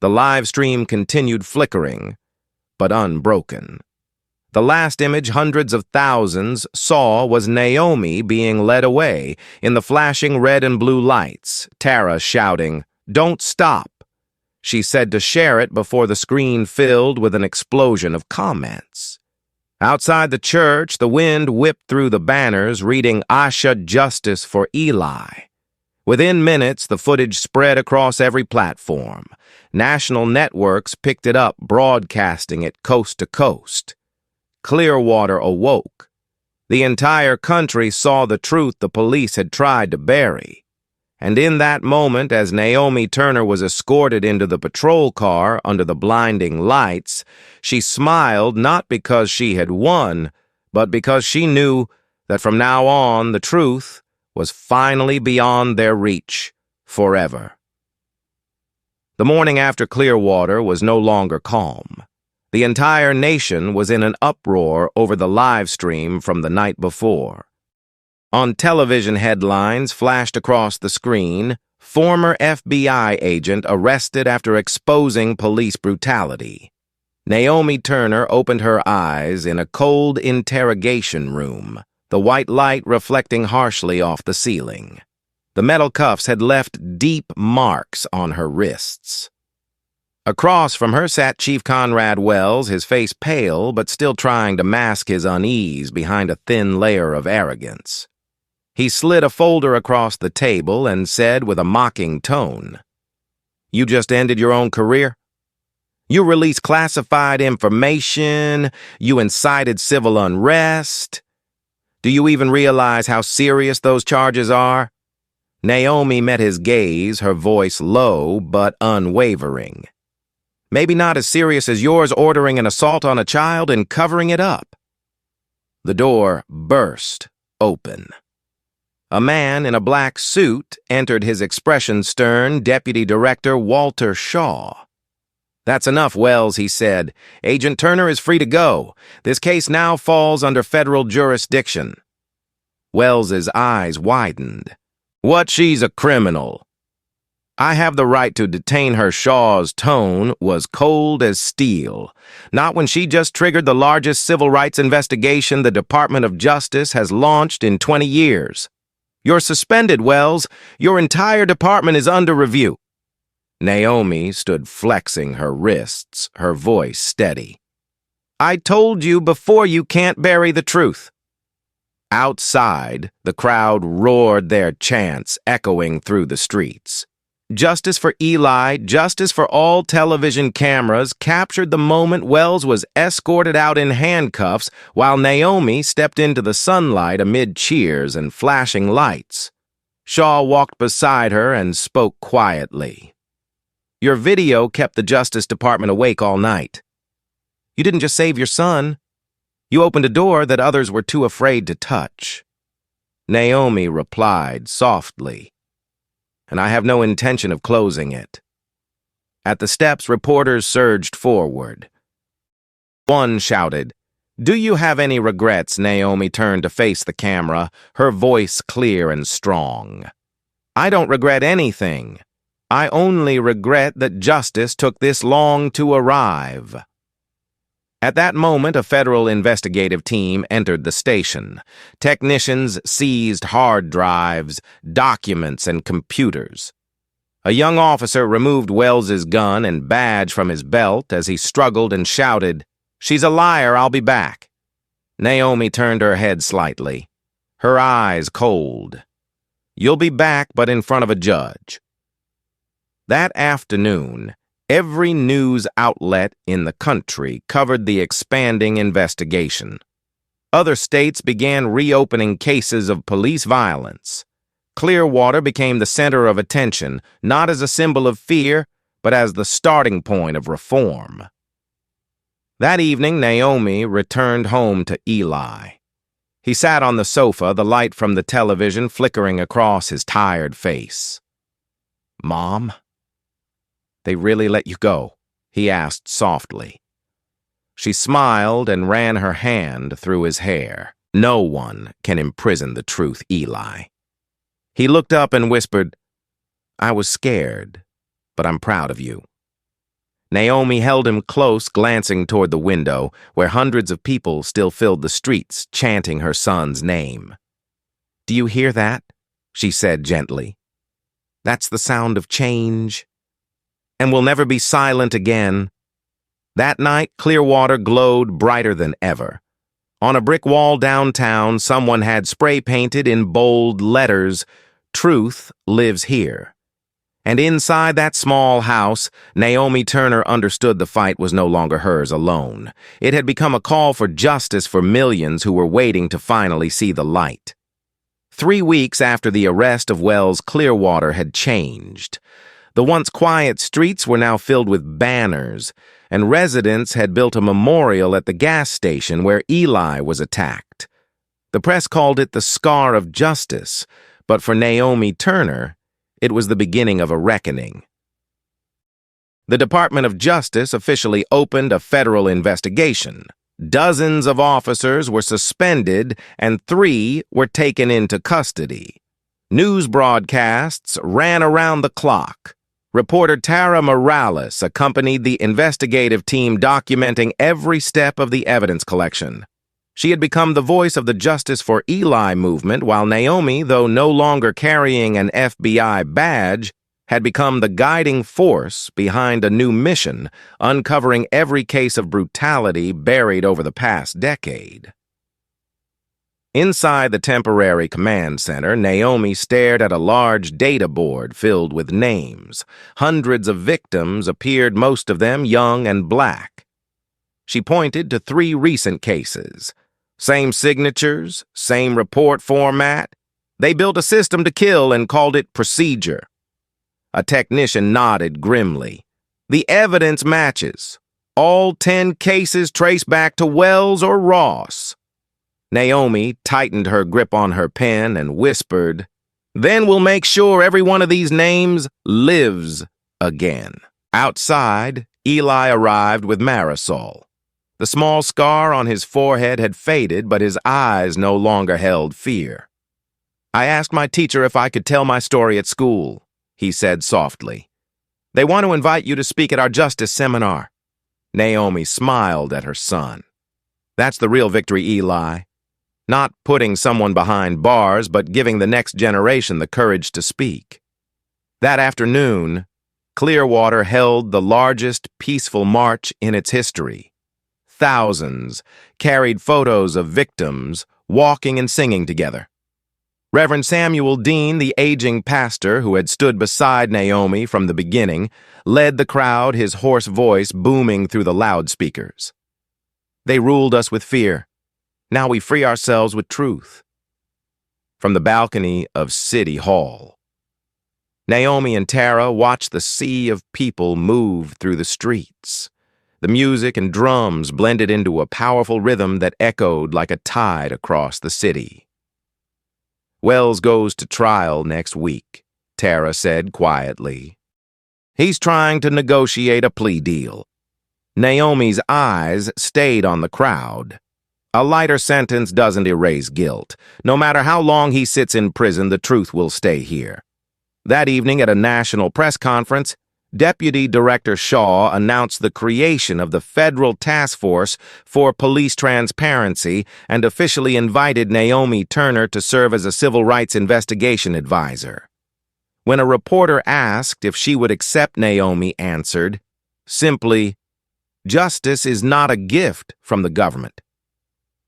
The live stream continued flickering, but unbroken. The last image hundreds of thousands saw was Naomi being led away in the flashing red and blue lights, Tara shouting, "Don't stop." She said to share it before the screen filled with an explosion of comments. Outside the church, the wind whipped through the banners reading "Asha Justice for Eli." Within minutes, the footage spread across every platform. National networks picked it up, broadcasting it coast to coast. Clearwater awoke. The entire country saw the truth the police had tried to bury. And in that moment, as Naomi Turner was escorted into the patrol car under the blinding lights, she smiled not because she had won, but because she knew that from now on the truth was finally beyond their reach forever. The morning after Clearwater was no longer calm. The entire nation was in an uproar over the live stream from the night before. On television, headlines flashed across the screen, "Former FBI agent arrested after exposing police brutality." Naomi Turner opened her eyes in a cold interrogation room, the white light reflecting harshly off the ceiling. The metal cuffs had left deep marks on her wrists. Across from her sat Chief Conrad Wells, his face pale but still trying to mask his unease behind a thin layer of arrogance. He slid a folder across the table and said with a mocking tone, "You just ended your own career? You released classified information. You incited civil unrest. Do you even realize how serious those charges are?" Naomi met his gaze, her voice low but unwavering. "Maybe not as serious as yours ordering an assault on a child and covering it up." The door burst open. A man in a black suit entered, his expression stern. Deputy Director Walter Shaw. "That's enough, Wells," he said. "Agent Turner is free to go. This case now falls under federal jurisdiction." Wells's eyes widened. "What, she's a criminal?" "I have the right to detain her." Shaw's tone was cold as steel. "Not when she just triggered the largest civil rights investigation the Department of Justice has launched in 20 years. You're suspended, Wells. Your entire department is under review." Naomi stood flexing her wrists, her voice steady. "I told you before, you can't bury the truth." Outside, the crowd roared their chants echoing through the streets. Justice for Eli, justice for all television cameras captured the moment Wells was escorted out in handcuffs while Naomi stepped into the sunlight amid cheers and flashing lights. Shaw walked beside her and spoke quietly. "Your video kept the Justice Department awake all night. You didn't just save your son. You opened a door that others were too afraid to touch." Naomi replied softly, "And I have no intention of closing it." At the steps, reporters surged forward. One shouted, "Do you have any regrets?" Naomi turned to face the camera, her voice clear and strong. "I don't regret anything. I only regret that justice took this long to arrive." At that moment, a federal investigative team entered the station. Technicians seized hard drives, documents, and computers. A young officer removed Wells's gun and badge from his belt as he struggled and shouted, "She's a liar, I'll be back." Naomi turned her head slightly, her eyes cold. "You'll be back, but in front of a judge." That afternoon, every news outlet in the country covered the expanding investigation. Other states began reopening cases of police violence. Clearwater became the center of attention, not as a symbol of fear, but as the starting point of reform. That evening, Naomi returned home to Eli. He sat on the sofa, the light from the television flickering across his tired face. "Mom? They really let you go?" he asked softly. She smiled and ran her hand through his hair. "No one can imprison the truth, Eli." He looked up and whispered, "I was scared, but I'm proud of you." Naomi held him close, glancing toward the window, where hundreds of people still filled the streets, chanting her son's name. "Do you hear that?" she said gently. "That's the sound of change. And we'll never be silent again." That night, Clearwater glowed brighter than ever. On a brick wall downtown, someone had spray-painted in bold letters, "Truth lives here." And inside that small house, Naomi Turner understood the fight was no longer hers alone. It had become a call for justice for millions who were waiting to finally see the light. 3 weeks after the arrest of Wells, Clearwater had changed. The once quiet streets were now filled with banners, and residents had built a memorial at the gas station where Eli was attacked. The press called it the Scar of Justice, but for Naomi Turner, it was the beginning of a reckoning. The Department of Justice officially opened a federal investigation. Dozens of officers were suspended and 3 were taken into custody. News broadcasts ran around the clock. Reporter Tara Morales accompanied the investigative team documenting every step of the evidence collection. She had become the voice of the Justice for Eli movement, while Naomi, though no longer carrying an FBI badge, had become the guiding force behind a new mission, uncovering every case of brutality buried over the past decade. Inside the temporary command center, Naomi stared at a large data board filled with names. Hundreds of victims appeared, most of them young and black. She pointed to 3 recent cases. Same signatures, same report format. They built a system to kill and called it procedure. A technician nodded grimly. The evidence matches. All 10 cases trace back to Wells or Ross. Naomi tightened her grip on her pen and whispered, "Then we'll make sure every one of these names lives again." Outside, Eli arrived with Marisol. The small scar on his forehead had faded, but his eyes no longer held fear. "I asked my teacher if I could tell my story at school," he said softly. "They want to invite you to speak at our justice seminar." Naomi smiled at her son. "That's the real victory, Eli. Not putting someone behind bars, but giving the next generation the courage to speak." That afternoon, Clearwater held the largest peaceful march in its history. Thousands carried photos of victims walking and singing together. Reverend Samuel Dean, the aging pastor who had stood beside Naomi from the beginning, led the crowd, his hoarse voice booming through the loudspeakers. "They ruled us with fear. Now we free ourselves with truth." From the balcony of City Hall, Naomi and Tara watched the sea of people move through the streets. The music and drums blended into a powerful rhythm that echoed like a tide across the city. "Wells goes to trial next week," Tara said quietly. "He's trying to negotiate a plea deal." Naomi's eyes stayed on the crowd. "A lighter sentence doesn't erase guilt. No matter how long he sits in prison, the truth will stay here." That evening at a national press conference, Deputy Director Shaw announced the creation of the Federal Task Force for Police Transparency and officially invited Naomi Turner to serve as a civil rights investigation advisor. When a reporter asked if she would accept, Naomi answered, simply, "Justice is not a gift from the government.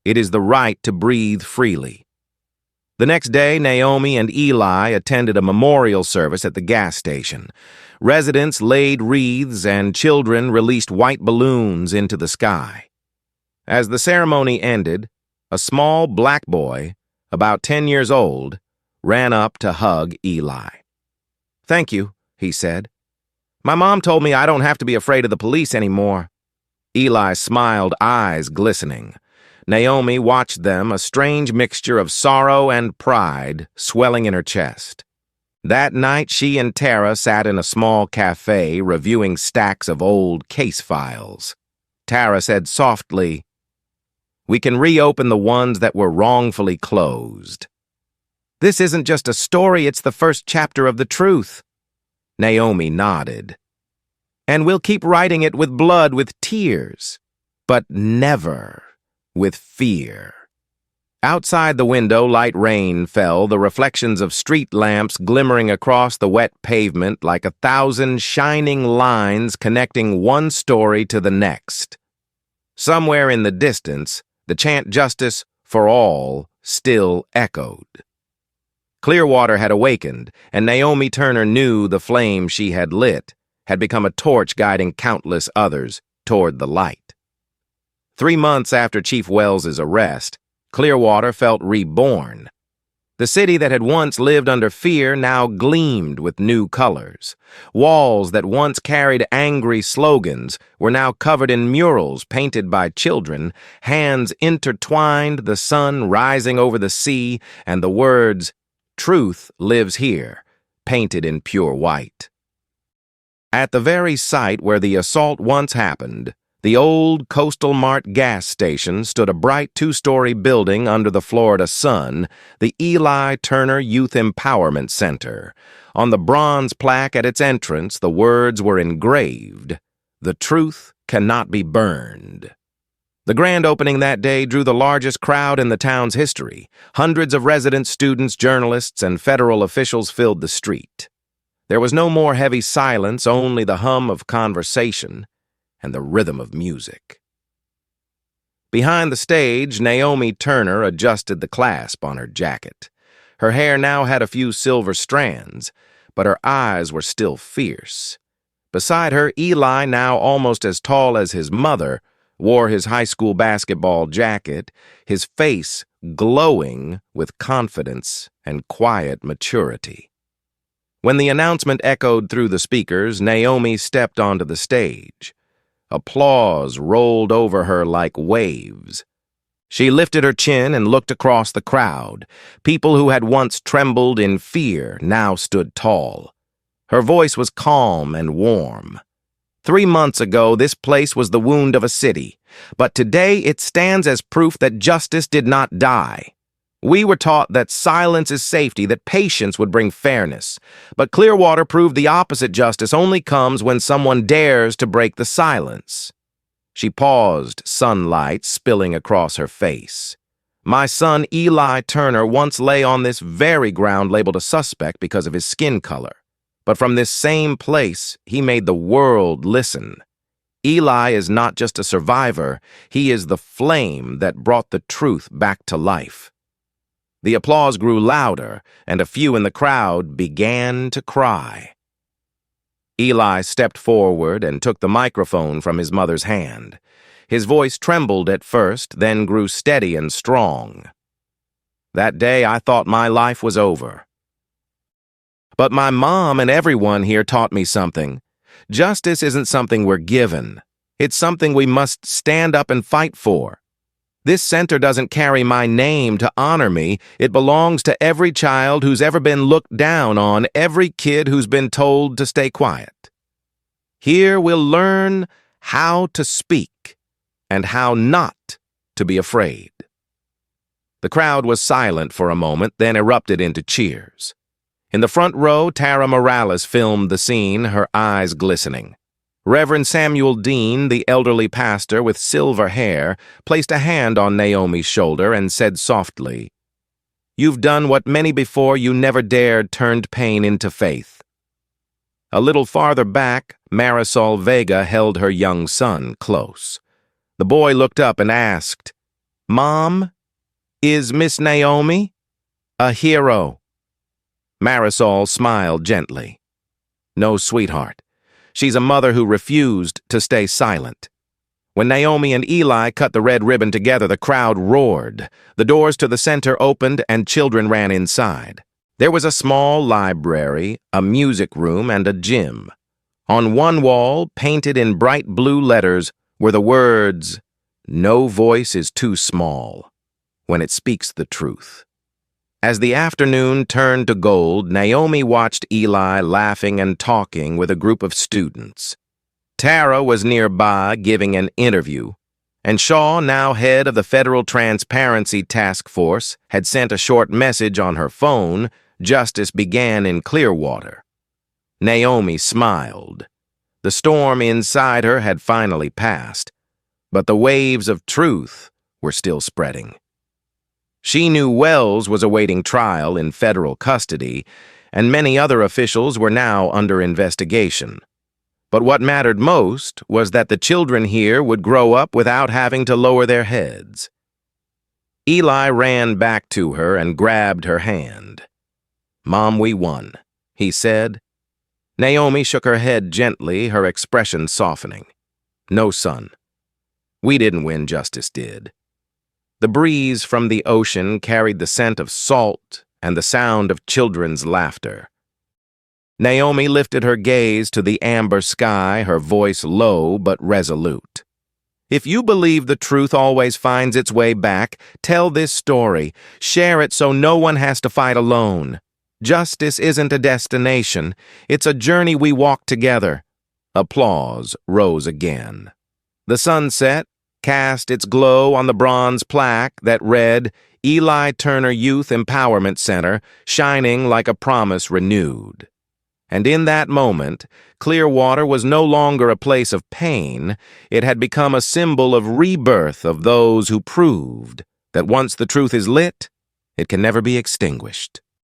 It is the right to breathe freely." The next day, Naomi and Eli attended a memorial service at the gas station. Residents laid wreaths and children released white balloons into the sky. As the ceremony ended, a small black boy, about 10 years old, ran up to hug Eli. "Thank you," he said. "My mom told me I don't have to be afraid of the police anymore." Eli smiled, eyes glistening. Naomi watched them, a strange mixture of sorrow and pride swelling in her chest. That night, she and Tara sat in a small cafe reviewing stacks of old case files. Tara said softly, "We can reopen the ones that were wrongfully closed." "This isn't just a story, it's the first chapter of the truth." Naomi nodded. "And we'll keep writing it with blood, with tears, but never with fear." Outside the window, light rain fell, the reflections of street lamps glimmering across the wet pavement like 1,000 shining lines connecting one story to the next. Somewhere in the distance, the chant "Justice for All" still echoed. Clearwater had awakened, and Naomi Turner knew the flame she had lit had become a torch guiding countless others toward the light. 3 months after Chief Wells's arrest, Clearwater felt reborn. The city that had once lived under fear now gleamed with new colors. Walls that once carried angry slogans were now covered in murals painted by children, hands intertwined, the sun rising over the sea, and the words, "Truth lives here," painted in pure white. At the very site where the assault once happened, The old Coastal Mart gas station stood a bright two-story building under the Florida sun, the Eli Turner Youth Empowerment Center. On the bronze plaque at its entrance, the words were engraved, "The truth cannot be burned." The grand opening that day drew the largest crowd in the town's history. Hundreds of residents, students, journalists, and federal officials filled the street. There was no more heavy silence, only the hum of conversation and the rhythm of music. Behind the stage, Naomi Turner adjusted the clasp on her jacket. Her hair now had a few silver strands, but her eyes were still fierce. Beside her, Eli, now almost as tall as his mother, wore his high school basketball jacket, his face glowing with confidence and quiet maturity. When the announcement echoed through the speakers, Naomi stepped onto the stage. Applause rolled over her like waves. She lifted her chin and looked across the crowd. People who had once trembled in fear now stood tall. Her voice was calm and warm. 3 months ago, this place was the wound of a city, but today it stands as proof that justice did not die. We were taught that silence is safety, that patience would bring fairness. But Clearwater proved the opposite. Justice only comes when someone dares to break the silence. She paused, sunlight spilling across her face. My son Eli Turner once lay on this very ground labeled a suspect because of his skin color. But from this same place, he made the world listen. Eli is not just a survivor, he is the flame that brought the truth back to life. The applause grew louder, and a few in the crowd began to cry. Eli stepped forward and took the microphone from his mother's hand. His voice trembled at first, then grew steady and strong. That day, I thought my life was over. But my mom and everyone here taught me something. Justice isn't something we're given. It's something we must stand up and fight for. This center doesn't carry my name to honor me. It belongs to every child who's ever been looked down on, every kid who's been told to stay quiet. Here we'll learn how to speak and how not to be afraid. The crowd was silent for a moment, then erupted into cheers. In the front row, Tara Morales filmed the scene, her eyes glistening. Reverend Samuel Dean, the elderly pastor with silver hair, placed a hand on Naomi's shoulder and said softly, "You've done what many before you never dared, turned pain into faith." A little farther back, Marisol Vega held her young son close. The boy looked up and asked, "Mom, is Miss Naomi a hero?" Marisol smiled gently. "No, sweetheart. She's a mother who refused to stay silent." When Naomi and Eli cut the red ribbon together, the crowd roared. The doors to the center opened and children ran inside. There was a small library, a music room, and a gym. On one wall, painted in bright blue letters, were the words, "No voice is too small when it speaks the truth." As the afternoon turned to gold, Naomi watched Eli laughing and talking with a group of students. Tara was nearby giving an interview, and Shaw, now head of the Federal Transparency Task Force, had sent a short message on her phone. Justice began in Clearwater. Naomi smiled. The storm inside her had finally passed, but the waves of truth were still spreading. She knew Wells was awaiting trial in federal custody, and many other officials were now under investigation. But what mattered most was that the children here would grow up without having to lower their heads. Eli ran back to her and grabbed her hand. "Mom, we won," he said. Naomi shook her head gently, her expression softening. "No, son. We didn't win, justice did." The breeze from the ocean carried the scent of salt and the sound of children's laughter. Naomi lifted her gaze to the amber sky, her voice low but resolute. "If you believe the truth always finds its way back, tell this story. Share it so no one has to fight alone. Justice isn't a destination. It's a journey we walk together." Applause rose again. The sunset cast its glow on the bronze plaque that read Eli Turner Youth Empowerment Center, shining like a promise renewed. And in that moment, Clearwater was no longer a place of pain. It had become a symbol of rebirth of those who proved that once the truth is lit, it can never be extinguished.